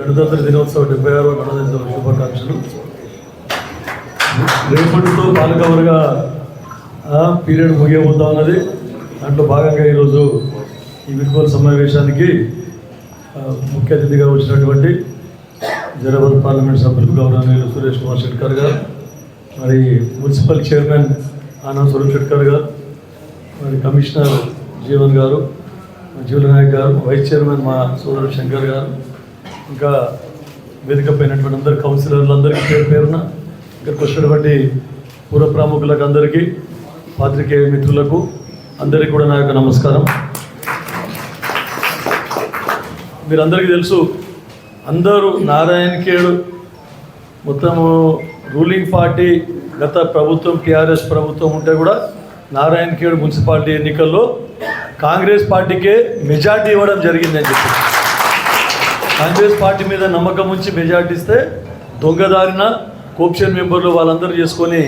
గణతంత్ర దినోత్సవ 76వ గణతంత్ర శుభాకాంక్షలు. రేపటితో పాలకవర్గ పీరియడ్ ముగియబోతా ఉన్నది. దాంట్లో భాగంగా ఈరోజు ఈ విర్చువల్ సమావేశానికి ముఖ్య అతిథిగా వచ్చినటువంటి హైదరాబాద్ పార్లమెంట్ సభ్యులు గౌరవనీయులు సురేష్ కుమార్ షెట్కర్ గారు, మరి మున్సిపల్ చైర్మన్ ఆనంద్ స్వరూప్ షెట్కర్ గారు, మరి కమిషనర్ జీవన్ గారు, జీవన్ నాయక్ గారు, వైస్ చైర్మన్ మా సోదరుడు శంకర్ గారు, ఇంకా వేదిక పైనటువంటి అందరు కౌన్సిలర్లందరికీ పేరు పేరున ఇక్కడికి వచ్చినటువంటి పూర్వ ప్రముఖులకు అందరికీ, పాత్రికేయ మిత్రులకు అందరికీ కూడా నా యొక్క నమస్కారం. మీరందరికీ తెలుసు, అందరూ నారాయణ ఖేడ్ మొత్తము రూలింగ్ పార్టీ గత ప్రభుత్వం టీఆర్ఎస్ ప్రభుత్వం ఉంటే కూడా నారాయణ ఖేడ్ మున్సిపాలిటీ ఎన్నికల్లో కాంగ్రెస్ పార్టీకే మెజార్టీ ఇవ్వడం జరిగిందని చెప్పి, కాంగ్రెస్ పార్టీ మీద నమ్మకం ఉంచి మెజార్టీ ఇస్తే దొంగదారిన కోప్షన్ మెంబర్లు వాళ్ళందరూ చేసుకొని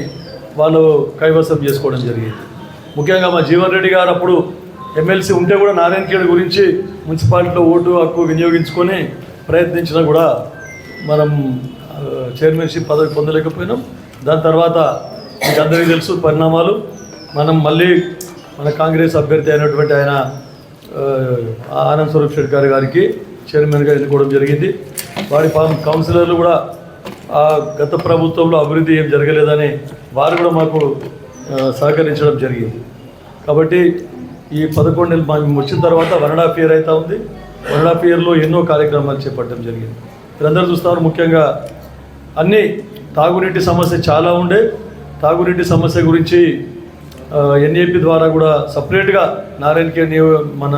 వాళ్ళు కైవసం చేసుకోవడం జరిగింది. ముఖ్యంగా మా జీవన్ రెడ్డి గారు అప్పుడు ఎమ్మెల్సీ ఉంటే కూడా నారాయణ ఖేడ్ గురించి మున్సిపాలిటీలో ఓటు హక్కు వినియోగించుకొని ప్రయత్నించినా కూడా మనం చైర్మన్షిప్ పదవి పొందలేకపోయినాం. దాని తర్వాత మీకు అందరికీ తెలుసు పరిణామాలు. మనం మళ్ళీ మన కాంగ్రెస్ అభ్యర్థి అయినటువంటి ఆయన ఆనంద్ స్వరూప్ షెట్కర్ గారికి చైర్మన్గా ఎన్నుకోవడం జరిగింది. వారి కౌన్సిలర్లు కూడా గత ప్రభుత్వంలో అభివృద్ధి ఏం జరగలేదని వారు కూడా మాకు సహకరించడం జరిగింది. కాబట్టి ఈ 11 నెలలు మేము వచ్చిన తర్వాత 1.5 year అవుతా ఉంది. 1.5 yearలో ఎన్నో కార్యక్రమాలు చేపట్టడం జరిగింది. మీరందరూ చూస్తారు, ముఖ్యంగా అన్నీ తాగునీటి సమస్య చాలా ఉండే. తాగునీటి సమస్య గురించి ఎన్ఏపీ ద్వారా కూడా సపరేట్గా నారాయణ ఖేడ్ మన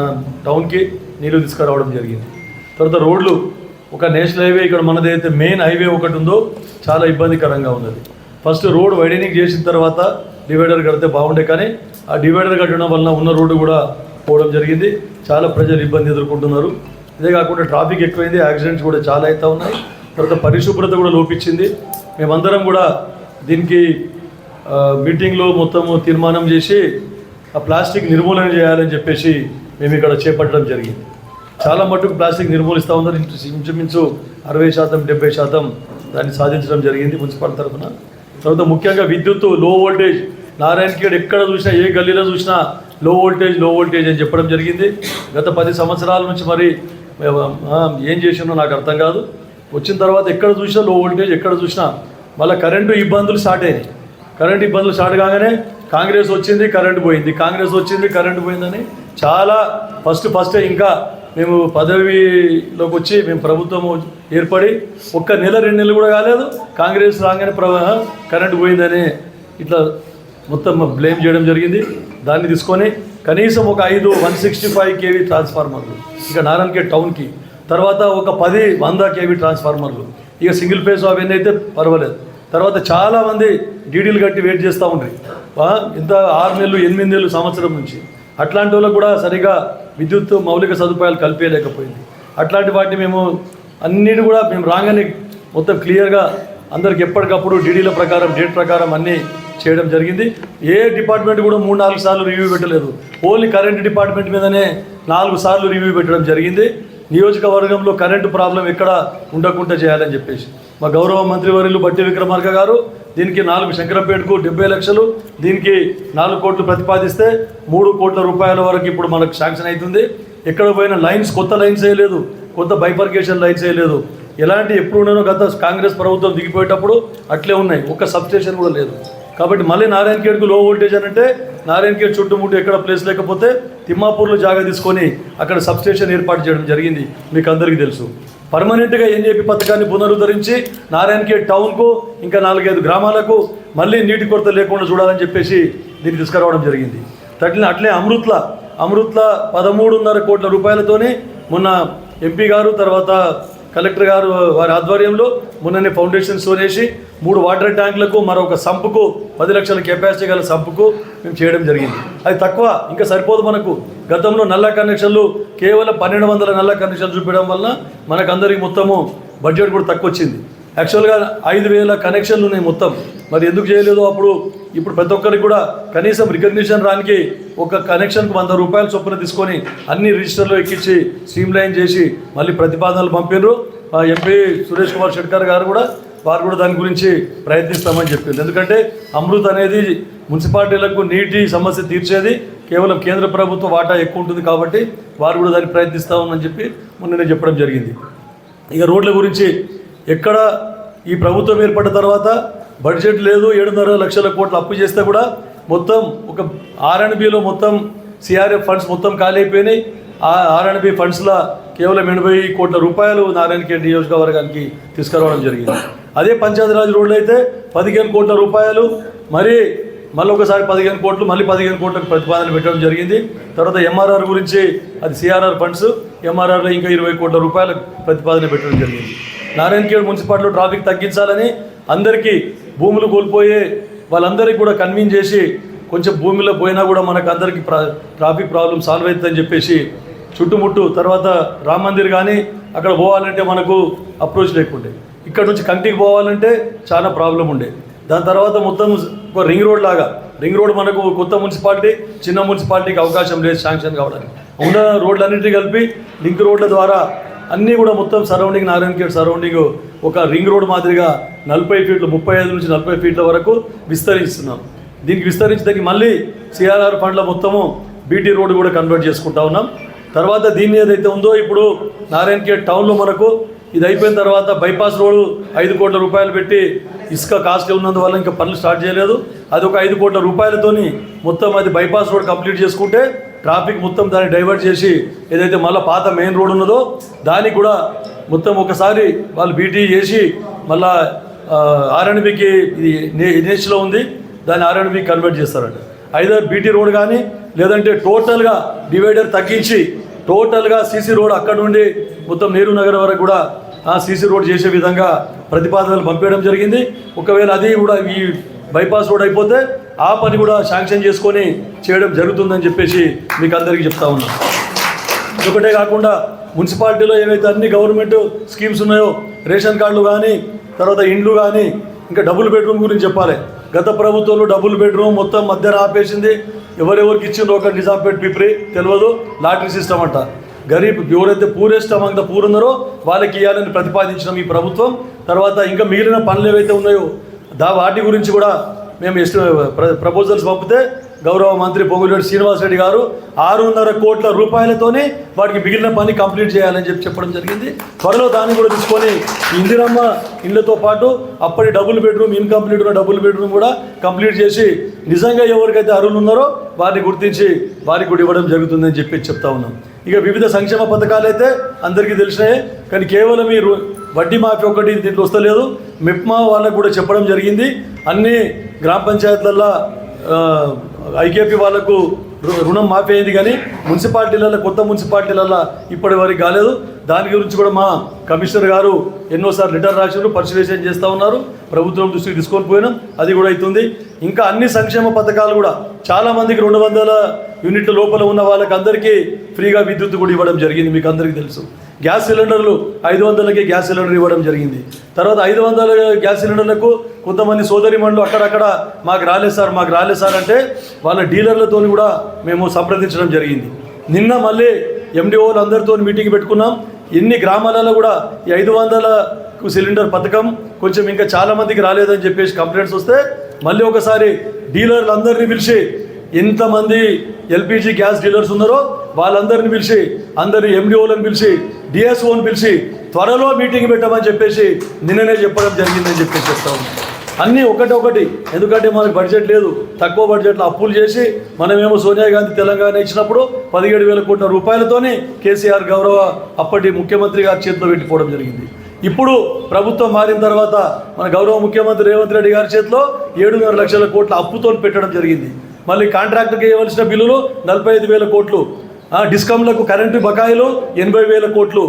టౌన్కి నీళ్ళు తీసుకురావడం జరిగింది. తర్వాత రోడ్లు, ఒక నేషనల్ హైవే ఇక్కడ మనదైతే మెయిన్ హైవే ఒకటి ఉందో చాలా ఇబ్బందికరంగా ఉన్నది. ఫస్ట్ రోడ్ వైడనింగ్ చేసిన తర్వాత డివైడర్ కడితే బాగుండే, కానీ ఆ డివైడర్ కట్టడం వలన ఉన్న రోడ్డు కూడా పోవడం జరిగింది. చాలా ప్రజలు ఇబ్బంది ఎదుర్కొంటున్నారు. ఇదే కాకుండా ట్రాఫిక్ ఎక్కువైంది, యాక్సిడెంట్స్ కూడా చాలా అవుతూ ఉన్నాయి. తర్వాత పరిశుభ్రత కూడా లోపించింది. మేమందరం కూడా దీనికి మీటింగ్లో మొత్తము తీర్మానం చేసి ఆ ప్లాస్టిక్ నిర్మూలన చేయాలని చెప్పేసి మేము ఇక్కడ చేపట్టడం జరిగింది. చాలా మట్టుకు ప్లాస్టిక్ నిర్మూలిస్తూ ఉన్నారు. ఇంచుమించు 60%, 70% దాన్ని సాధించడం జరిగింది మున్సిపాలిటీ తరఫున. తర్వాత ముఖ్యంగా విద్యుత్తు, లో వోల్టేజ్, నారాయణ ఖేడ్ ఎక్కడ చూసినా ఏ గల్లీలో చూసినా లో వోల్టేజ్ అని చెప్పడం జరిగింది. గత 10 సంవత్సరాల నుంచి మరి ఏం చేసినో నాకు అర్థం కాదు. వచ్చిన తర్వాత ఎక్కడ చూసినా లో వోల్టేజ్, ఎక్కడ చూసినా మళ్ళీ కరెంటు ఇబ్బందులు స్టార్ట్ అయినాయి. కరెంటు ఇబ్బందులు స్టార్ట్ కాగానే కాంగ్రెస్ వచ్చింది, కరెంటు పోయింది, కాంగ్రెస్ వచ్చింది, కరెంటు పోయిందని చాలా ఫస్ట్ ఇంకా మేము పదవిలోకి వచ్చి మేము ప్రభుత్వం ఏర్పడి 1 నెల 2 నెలలు కూడా కాలేదు, కాంగ్రెస్ రాగానే కరెంటు పోయిందని ఇట్లా మొత్తం బ్లేమ్ చేయడం జరిగింది. దాన్ని తీసుకొని కనీసం ఒక 5 165 kV ట్రాన్స్ఫార్మర్లు ఇక నారాయణ ఖేడ్ టౌన్కి, తర్వాత ఒక 10 100 kV ట్రాన్స్ఫార్మర్లు, ఇక సింగిల్ ఫేస్ అవన్నీ అయితే పర్వాలేదు. తర్వాత చాలామంది డీడీలు కట్టి వెయిట్ చేస్తూ ఉంటారు ఇంత 6 నెలలు 8 నెలలు సంవత్సరం నుంచి. అట్లాంటి వాళ్ళకు కూడా సరిగా విద్యుత్ మౌలిక సదుపాయాలు కల్పించలేకపోయింది. అట్లాంటి వాటిని మేము అన్నిటి కూడా మేము రాగానే మొత్తం క్లియర్గా అందరికి ఎప్పటికప్పుడు డీడీల ప్రకారం డేట్ ప్రకారం అన్నీ చేయడం జరిగింది. ఏ డిపార్ట్మెంట్ కూడా 3-4 సార్లు రివ్యూ పెట్టలేదు. ఓన్లీ కరెంట్ డిపార్ట్మెంట్ మీదనే 4 సార్లు రివ్యూ పెట్టడం జరిగింది. నియోజకవర్గంలో కరెంటు ప్రాబ్లం ఎక్కడ ఉండకుండా చేయాలని చెప్పేసి మా గౌరవ మంత్రివర్యులు బట్టి విక్రమార్క గారు దీనికి 4 శంకరపేటకు 70 లక్షలు, దీనికి 4 కోట్లు ప్రతిపాదిస్తే 3 కోట్ల రూపాయల వరకు ఇప్పుడు మనకు శాంక్షన్ అవుతుంది. ఎక్కడ పోయిన లైన్స్, కొత్త లైన్స్ వేయలేదు, కొత్త బైఫర్కేషన్ లైన్స్ వేయలేదు. ఎలాంటి ఎప్పుడు ఉన్నానో గత కాంగ్రెస్ ప్రభుత్వం దిగిపోయేటప్పుడు అట్లే ఉన్నాయి, ఒక్క సబ్స్టేషన్ కూడా లేదు. కాబట్టి మళ్ళీ నారాయణ ఖేడ్కు లో వోల్టేజ్ అని అంటే నారాయణ ఖేడ్ చుట్టుముట్టు ఎక్కడ ప్లేస్ లేకపోతే తిమ్మాపూర్లో జాగా తీసుకొని అక్కడ సబ్స్టేషన్ ఏర్పాటు చేయడం జరిగింది. మీకు అందరికీ తెలుసు. పర్మనెంట్గా ఎన్ఏపీ పథకాన్ని పునరుద్ధరించి నారాయణ ఖేడ్ టౌన్కు ఇంకా 4-5 గ్రామాలకు మళ్ళీ నీటి కొరత లేకుండా చూడాలని చెప్పేసి దీన్ని తీసుకురావడం జరిగింది. అట్లే అమృత్ల 13.5 కోట్ల రూపాయలతోనే మొన్న ఎంపీ గారు తర్వాత కలెక్టర్ గారు వారి ఆధ్వర్యంలో మొన్ననే ఫౌండేషన్ వేసి 3 వాటర్ ట్యాంకులకు మరొక సంపుకు 10 లక్షల కెపాసిటీ గల సంపుకు మేము చేయడం జరిగింది. అది తక్కువ, ఇంకా సరిపోదు మనకు. గతంలో నల్ల కనెక్షన్లు కేవలం 1200 నల్ల కనెక్షన్లు చూపించడం వలన మనకందరికి మొత్తము బడ్జెట్ కూడా తక్కువ వచ్చింది. యాక్చువల్గా 5000 కనెక్షన్లు ఉన్నాయి మొత్తం. మరి ఎందుకు చేయలేదో అప్పుడు. ఇప్పుడు ప్రతి ఒక్కరికి కూడా కనీసం రికగ్నిషన్ రానికి ఒక కనెక్షన్కు 100 రూపాయల చొప్పున తీసుకొని అన్ని రిజిస్టర్లో ఎక్కించి స్ట్రీమ్ లైన్ చేసి మళ్ళీ ప్రతిపాదనలు పంపినారు. ఎంపీ సురేష్ కుమార్ షెట్కర్ గారు కూడా వారు కూడా దాని గురించి ప్రయత్నిస్తామని చెప్పింది. ఎందుకంటే అమృత్ అనేది మున్సిపాలిటీలకు నీటి సమస్య తీర్చేది కేవలం కేంద్ర ప్రభుత్వ వాటా ఎక్కువ ఉంటుంది కాబట్టి వారు కూడా దాన్ని ప్రయత్నిస్తామని చెప్పి మొన్ననే చెప్పడం జరిగింది. ఇక రోడ్ల గురించి ఎక్కడ ఈ ప్రభుత్వం ఏర్పడిన తర్వాత బడ్జెట్ లేదు, 7.5 లక్షల కోట్లు అప్పు చేస్తే కూడా మొత్తం ఒక R&Bలో మొత్తం సిఆర్ఎఫ్ ఫండ్స్ మొత్తం ఖాళీ అయిపోయినాయి. ఆ R&B ఫండ్స్లో కేవలం 80 కోట్ల రూపాయలు నారాయణఖేడ్ నియోజకవర్గానికి తీసుకురావడం జరిగింది. అదే పంచాయతీరాజ్ రోడ్లు అయితే 15 కోట్ల రూపాయలు, మళ్ళీ ఒకసారి 15 కోట్లు, మళ్ళీ 15 కోట్లకు ప్రతిపాదన పెట్టడం జరిగింది. తర్వాత MRR గురించి అది CRR ఫండ్స్, MRRలో ఇంకా 20 కోట్ల రూపాయలకు ప్రతిపాదన పెట్టడం జరిగింది. నారాయణఖేడ్ మున్సిపాలిటీలో ట్రాఫిక్ తగ్గించాలని అందరికీ భూములు కోల్పోయే వాళ్ళందరికీ కూడా కన్విన్స్ చేసి కొంచెం భూమిలో పోయినా కూడా మనకు అందరికీ ట్రాఫిక్ ప్రాబ్లం సాల్వ్ అవుతుందని చెప్పేసి చుట్టుముట్టు తర్వాత రామ్ మందిర్ కానీ అక్కడ పోవాలంటే మనకు అప్రోచ్ లేకుండే, ఇక్కడ నుంచి కంటికి పోవాలంటే చాలా ప్రాబ్లం ఉండే. దాని తర్వాత మొత్తం ఒక రింగ్ రోడ్ లాగా, రింగ్ రోడ్ మనకు కొత్త మున్సిపాలిటీ చిన్న మున్సిపాలిటీకి అవకాశం లేదు శాంక్షన్ కావడానికి. ఉన్న రోడ్లన్నింటినీ కలిపి లింక్ రోడ్ల ద్వారా అన్నీ కూడా మొత్తం సరౌండింగ్ నారాయణఖేడ్ సరౌండింగ్ ఒక రింగ్ రోడ్ మాదిరిగా 40 ఫీట్లు 35 నుంచి 40 ఫీట్ల వరకు విస్తరిస్తున్నాం. దీనికి విస్తరించడానికి మళ్ళీ CRR ఫండ్ల మొత్తము BT రోడ్ కూడా కన్వర్ట్ చేసుకుంటా ఉన్నాం. తర్వాత దీన్ని ఏదైతే ఉందో ఇప్పుడు నారాయణఖేడ్ టౌన్లో మనకు ఇది అయిపోయిన తర్వాత బైపాస్ రోడ్డు 5 కోట్ల రూపాయలు పెట్టి ఇసుక కాస్ట్ ఉన్నందువల్ల ఇంకా పనులు స్టార్ట్ చేయలేదు. అది ఒక 5 కోట్ల రూపాయలతోని మొత్తం అది బైపాస్ రోడ్ కంప్లీట్ చేసుకుంటే ట్రాఫిక్ మొత్తం దాన్ని డైవర్ట్ చేసి ఏదైతే మళ్ళీ పాత మెయిన్ రోడ్ ఉన్నదో దానికి కూడా మొత్తం ఒకసారి వాళ్ళు BT చేసి మళ్ళా R&Bకి ఇది NHలో ఉంది, దాన్ని R&B కన్వర్ట్ చేస్తారంట. ఐదర్ BT రోడ్ కానీ లేదంటే టోటల్గా డివైడర్ తగ్గించి టోటల్గా CC రోడ్ అక్కడ నుండి మొత్తం నెహ్రూ నగర్ వరకు కూడా CC రోడ్ చేసే విధంగా ప్రతిపాదనలు పంపించడం జరిగింది. ఒకవేళ అది కూడా ఈ బైపాస్ రోడ్ అయిపోతే ఆ పని కూడా శాంక్షన్ చేసుకొని చేయడం జరుగుతుందని చెప్పేసి మీకు అందరికీ చెప్తా ఉన్నాం. ఒకటే కాకుండా మున్సిపాలిటీలో ఏవైతే అన్ని గవర్నమెంట్ స్కీమ్స్ ఉన్నాయో రేషన్ కార్డులు కానీ తర్వాత ఇండ్లు కానీ ఇంకా డబుల్ బెడ్రూమ్ గురించి చెప్పాలి. గత ప్రభుత్వంలో డబుల్ బెడ్రూమ్ మొత్తం మధ్యాహ్నం ఆపేసింది. ఎవరెవరికి ఇచ్చిందో ఒక నిజాంపేట్ పిప్రి తెలియదు, లాటరీ సిస్టమ్ అంట. గరీబ్ ఎవరైతే పూరెస్ట్ అమంగ్ ద పూర్ ఉన్నారో వాళ్ళకి ఇవ్వాలని ప్రతిపాదించినాం ఈ ప్రభుత్వం. తర్వాత ఇంకా మిగిలిన పనులు ఏవైతే ఉన్నాయో వాటి గురించి కూడా మేము ప్రపోజల్స్ పంపితే గౌరవ మంత్రి పొంగులేటి శ్రీనివాసరెడ్డి గారు 6.5 కోట్ల రూపాయలతోనే వాటికి మిగిలిన పని కంప్లీట్ చేయాలని చెప్పడం జరిగింది. త్వరలో దాన్ని కూడా తీసుకొని ఇందిరమ్మ ఇళ్లతో పాటు అప్పటి డబుల్ బెడ్రూమ్ ఇన్కంప్లీట్ ఉన్న డబుల్ బెడ్రూమ్ కూడా కంప్లీట్ చేసి నిజంగా ఎవరికైతే అర్హులు ఉన్నారో వారిని గుర్తించి వారికి కూడా ఇవ్వడం జరుగుతుందని చెప్తా ఉన్నాం. ఇక వివిధ సంక్షేమ పథకాలు అయితే అందరికీ తెలిసినాయే, కానీ కేవలం ఈ వడ్డీ మాఫీ ఒకటి దీంట్లో వస్తలేదు. మెప్మా వాళ్ళకు కూడా చెప్పడం జరిగింది. అన్ని గ్రామ పంచాయతీలలో IKP వాళ్ళకు రుణం మాఫీ అయింది, కానీ మున్సిపాలిటీలలో కొత్త మున్సిపాలిటీలలో ఇప్పటి వరకు కాలేదు. దాని గురించి కూడా మా కమిషనర్ గారు ఎన్నోసార్లు లెటర్ రాశారు, పరిశీలన చేస్తూ ఉన్నారు. ప్రభుత్వం దృష్టికి తీసుకొని పోయినాం, అది కూడా అవుతుంది. ఇంకా అన్ని సంక్షేమ పథకాలు కూడా చాలామందికి 200 యూనిట్ల లోపల ఉన్న వాళ్ళకి అందరికీ ఫ్రీగా విద్యుత్ కూడా ఇవ్వడం జరిగింది. మీకు అందరికీ తెలుసు. గ్యాస్ సిలిండర్లు 500కే గ్యాస్ సిలిండర్ ఇవ్వడం జరిగింది. తర్వాత 500 గ్యాస్ సిలిండర్లకు కొంతమంది సోదరిమణులు అక్కడక్కడ మాకు రాలేదు సార్ అంటే వాళ్ళ డీలర్లతో కూడా మేము సంప్రదించడం జరిగింది. నిన్న మళ్ళీ MDOలు అందరితో మీటింగ్ పెట్టుకున్నాం. ఎన్ని గ్రామాలలో కూడా ఈ 500 సిలిండర్ పథకం కొంచెం ఇంకా చాలామందికి రాలేదని చెప్పేసి కంప్లైంట్స్ వస్తే మళ్ళీ ఒకసారి డీలర్లు అందరినీ పిలిచి ఎంతమంది LPG గ్యాస్ డీలర్స్ ఉన్నారో వాళ్ళందరినీ పిలిచి అందరి MDOలను పిలిచి DSOని పిలిచి త్వరలో మీటింగ్ పెట్టమని చెప్పేసి నిన్ననే చెప్పడం జరిగిందని చెప్పేసి చెప్తా ఉన్నాం. అన్నీ ఒకటి, ఎందుకంటే మనకు బడ్జెట్ లేదు. తక్కువ బడ్జెట్లో అప్పులు చేసి మనమేమో సోనియా గాంధీ తెలంగాణ ఇచ్చినప్పుడు 17,000 కోట్ల రూపాయలతోనే కేసీఆర్ గౌరవ అప్పటి ముఖ్యమంత్రి గారి చేతిలో పెట్టిపోవడం జరిగింది. ఇప్పుడు ప్రభుత్వం మారిన తర్వాత మన గౌరవ ముఖ్యమంత్రి రేవంత్ రెడ్డి గారి చేతిలో 7.5 లక్షల కోట్ల అప్పుతో పెట్టడం జరిగింది. మళ్ళీ కాంట్రాక్టర్కి ఇవ్వాల్సిన బిల్లులు 45,000 కోట్లు, డిస్కంలకు కరెంటు బకాయిలు 80,000 కోట్లు,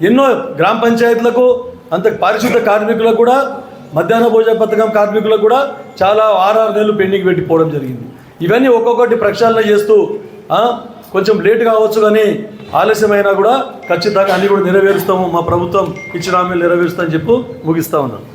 ఎన్నో గ్రామ పంచాయతీలకు అంత పారిశుద్ధ కార్మికులకు కూడా మధ్యాహ్న భోజన పథకం కార్మికులకు కూడా చాలా 6 నెలలు పెండింగ్ పెట్టిపోవడం జరిగింది. ఇవన్నీ ఒక్కొక్కటి ప్రక్షాళన చేస్తూ కొంచెం లేట్ కావచ్చు, కానీ ఆలస్యమైనా కూడా ఖచ్చితంగా అన్నీ కూడా నెరవేరుస్తాము. మా ప్రభుత్వం ఇచ్చిన హామీలు నెరవేరుస్తామని చెప్పి ముగిస్తా ఉన్నాను.